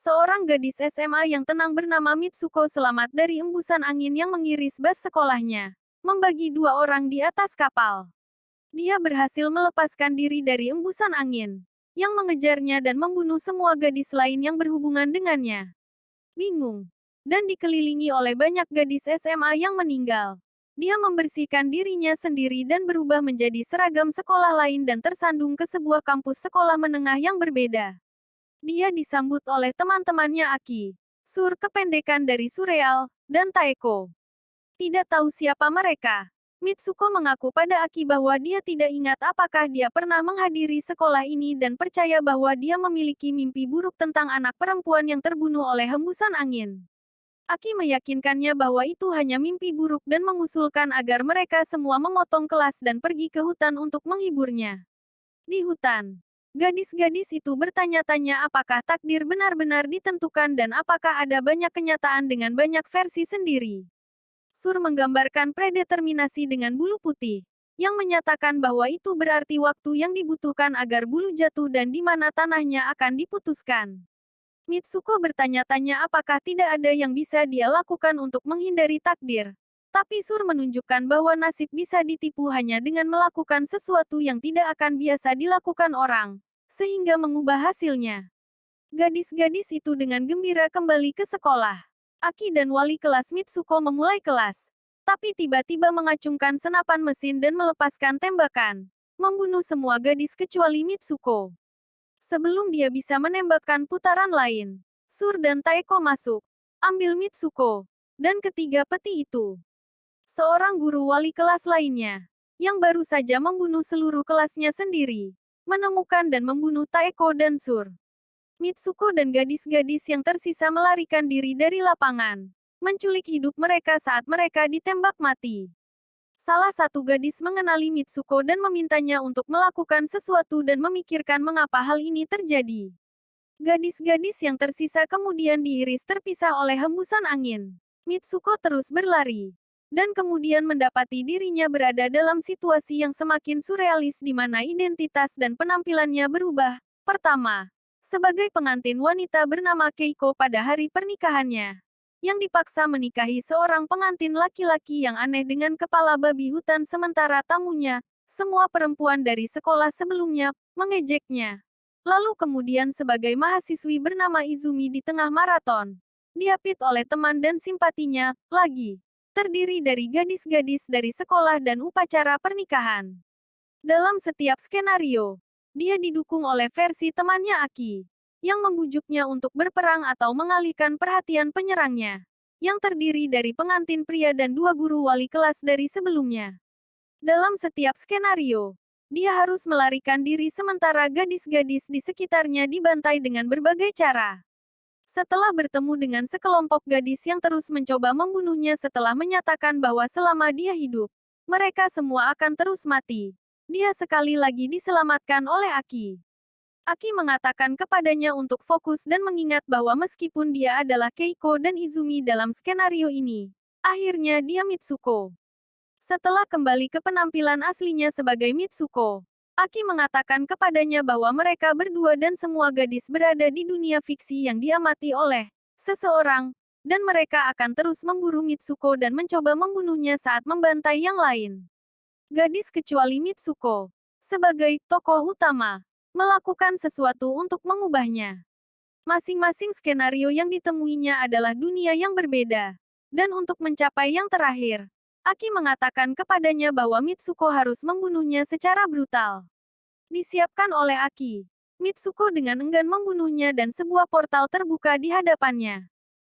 Seorang gadis SMA yang tenang bernama Mitsuko selamat dari embusan angin yang mengiris bas sekolahnya. Membagi dua orang di atas kapal. Dia berhasil melepaskan diri dari embusan angin yang mengejarnya dan membunuh semua gadis lain yang berhubungan dengannya. Bingung dan dikelilingi oleh banyak gadis SMA yang meninggal. Dia membersihkan dirinya sendiri dan berubah menjadi seragam sekolah lain dan tersandung ke sebuah kampus sekolah menengah yang berbeda. Dia disambut oleh teman-temannya Aki, Sur kependekan dari Surreal, dan Taeko. Tidak tahu siapa mereka. Mitsuko mengaku pada Aki bahwa dia tidak ingat apakah dia pernah menghadiri sekolah ini dan percaya bahwa dia memiliki mimpi buruk tentang anak perempuan yang terbunuh oleh hembusan angin. Aki meyakinkannya bahwa itu hanya mimpi buruk dan mengusulkan agar mereka semua memotong kelas dan pergi ke hutan untuk menghiburnya. Di hutan, gadis-gadis itu bertanya-tanya apakah takdir benar-benar ditentukan dan apakah ada banyak kenyataan dengan banyak versi sendiri. Sur menggambarkan predeterminasi dengan bulu putih, yang menyatakan bahwa itu berarti waktu yang dibutuhkan agar bulu jatuh dan di mana tanahnya akan diputuskan. Mitsuko bertanya-tanya apakah tidak ada yang bisa dia lakukan untuk menghindari takdir. Tapi Sur menunjukkan bahwa nasib bisa ditipu hanya dengan melakukan sesuatu yang tidak akan biasa dilakukan orang, sehingga mengubah hasilnya. Gadis-gadis itu dengan gembira kembali ke sekolah. Aki dan wali kelas Mitsuko memulai kelas. Tapi tiba-tiba mengacungkan senapan mesin dan melepaskan tembakan. Membunuh semua gadis kecuali Mitsuko. Sebelum dia bisa menembakkan putaran lain, Sur dan Taeko masuk. Ambil Mitsuko. Dan ketiga peti itu. Seorang guru wali kelas lainnya, yang baru saja membunuh seluruh kelasnya sendiri, menemukan dan membunuh Taeko dan Sur. Mitsuko dan gadis-gadis yang tersisa melarikan diri dari lapangan, menculik hidup mereka saat mereka ditembak mati. Salah satu gadis mengenali Mitsuko dan memintanya untuk melakukan sesuatu dan memikirkan mengapa hal ini terjadi. Gadis-gadis yang tersisa kemudian diiris terpisah oleh hembusan angin. Mitsuko terus berlari, dan kemudian mendapati dirinya berada dalam situasi yang semakin surrealis di mana identitas dan penampilannya berubah. Pertama, sebagai pengantin wanita bernama Keiko pada hari pernikahannya, yang dipaksa menikahi seorang pengantin laki-laki yang aneh dengan kepala babi hutan sementara tamunya, semua perempuan dari sekolah sebelumnya, mengejeknya. Lalu kemudian sebagai mahasiswi bernama Izumi di tengah maraton, diapit oleh teman dan simpatinya, lagi, terdiri dari gadis-gadis dari sekolah dan upacara pernikahan. Dalam setiap skenario, dia didukung oleh versi temannya Aki, yang membujuknya untuk berperang atau mengalihkan perhatian penyerangnya, yang terdiri dari pengantin pria dan dua guru wali kelas dari sebelumnya. Dalam setiap skenario, dia harus melarikan diri sementara gadis-gadis di sekitarnya dibantai dengan berbagai cara. Setelah bertemu dengan sekelompok gadis yang terus mencoba membunuhnya setelah menyatakan bahwa selama dia hidup, mereka semua akan terus mati. Dia sekali lagi diselamatkan oleh Aki. Aki mengatakan kepadanya untuk fokus dan mengingat bahwa meskipun dia adalah Keiko dan Izumi dalam skenario ini, akhirnya dia Mitsuko. Setelah kembali ke penampilan aslinya sebagai Mitsuko, Aki mengatakan kepadanya bahwa mereka berdua dan semua gadis berada di dunia fiksi yang diamati oleh seseorang, dan mereka akan terus memburu Mitsuko dan mencoba membunuhnya saat membantai yang lain. Gadis kecuali Mitsuko, sebagai tokoh utama, melakukan sesuatu untuk mengubahnya. Masing-masing skenario yang ditemuinya adalah dunia yang berbeda. Dan untuk mencapai yang terakhir, Aki mengatakan kepadanya bahwa Mitsuko harus membunuhnya secara brutal. Disiapkan oleh Aki, Mitsuko dengan enggan membunuhnya dan sebuah portal terbuka di hadapannya.